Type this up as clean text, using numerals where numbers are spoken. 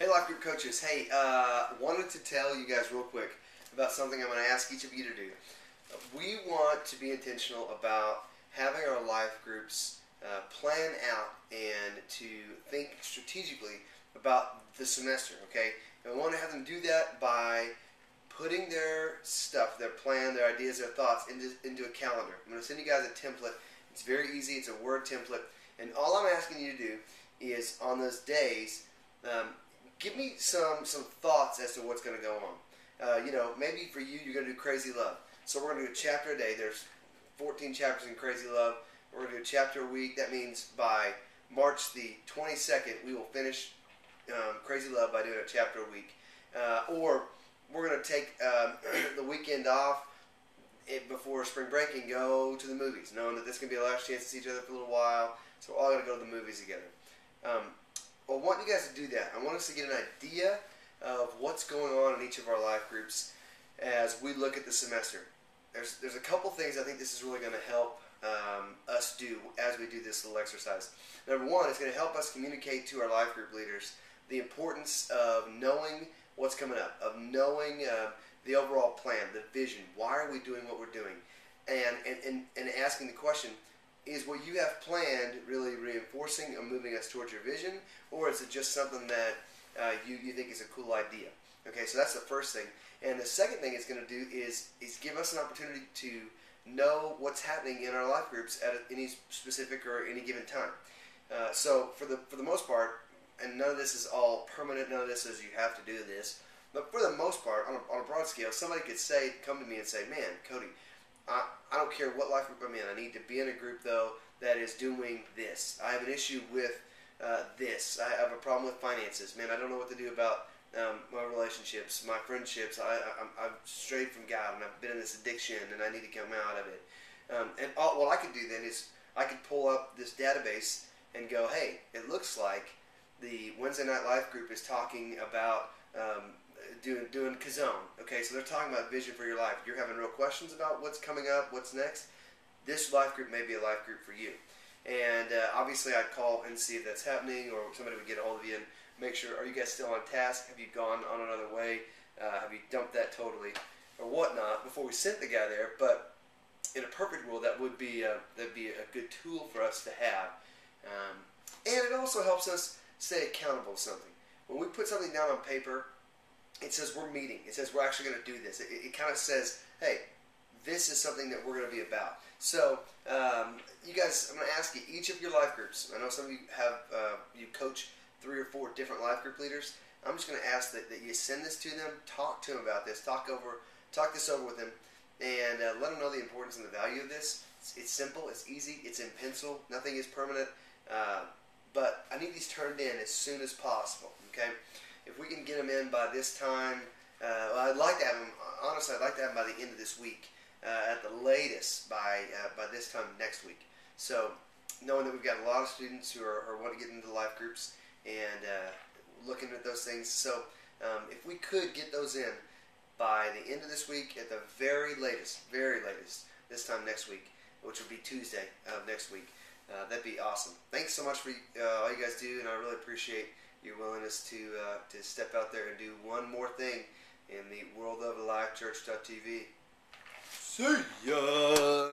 Hey, Life Group coaches. Hey, wanted to tell you guys real quick about something I'm going to ask each of you to do. We want to be intentional about having our life groups plan out and to think strategically about the semester, okay? And we want to have them do that by putting their stuff, their plan, their ideas, their thoughts into a calendar. I'm going to send you guys a template. It's very easy. It's a Word template. And all I'm asking you to do is on those days, give me some thoughts as to what's going to go on. Maybe for you, you're going to do Crazy Love. So we're going to do a chapter a day. There's 14 chapters in Crazy Love. We're going to do a chapter a week. That means by March the 22nd, we will finish Crazy Love by doing a chapter a week. Or we're going to take the weekend off before spring break and go to the movies, knowing that this is going to be our last chance to see each other for a little while. So we're all going to go to the movies together. Well, I want you guys to do that. I want us to get an idea of what's going on in each of our life groups as we look at the semester. There's a couple things I think this is really going to help us do as we do this little exercise. Number one, it's going to help us communicate to our life group leaders the importance of knowing what's coming up, of knowing the overall plan, the vision. Why are we doing what we're doing? And asking the question, is what you have planned really reinforcing or moving us towards your vision, or is it just something that you think is a cool idea? Okay, so that's the first thing. And the second thing it's going to do is give us an opportunity to know what's happening in our life groups at any specific or any given time. So for the most part, and none of this is all permanent, none of this is you have to do this, but for the most part, on a broad scale, somebody could come to me and say, man, Cody, I don't care what life group I'm in. I need to be in a group, though, that is doing this. I have an issue with this. I have a problem with finances. Man, I don't know what to do about my relationships, my friendships. I've strayed from God, and I've been in this addiction, and I need to come out of it. What I could do then is I could pull up this database and go, hey, it looks like the Wednesday Night Life group is talking about doing Kazone. Okay, so they're talking about vision for your life. You're having real questions about what's coming up, what's next. This life group may be a life group for you. And obviously I'd call and see if that's happening, or somebody would get a hold of you and make sure, are you guys still on task? Have you gone on another way? Have you dumped that totally or whatnot before we sent the guy there? But in a perfect world, that'd be a good tool for us to have. And it also helps us stay accountable to something. When we put something down on paper, it says we're meeting. It says we're actually going to do this. It kind of says, hey, this is something that we're going to be about. So, you guys, I'm going to ask you, each of your life groups, I know some of you have, you coach 3 or 4 different life group leaders. I'm just going to ask that you send this to them, talk to them about this, talk this over with them, and let them know the importance and the value of this. It's simple, it's easy, it's in pencil, nothing is permanent, but I need these turned in as soon as possible, okay? If we can get them in by this time, I'd like to have them, honestly, I'd like to have them by the end of this week, at the latest by this time next week. So, knowing that we've got a lot of students who are wanting to get into the life groups and looking at those things, so if we could get those in by the end of this week, at the very latest, this time next week, which will be Tuesday of next week, that'd be awesome. Thanks so much for all you guys do, and I really appreciate your willingness to step out there and do one more thing in the world of LifeChurch.tv. See ya!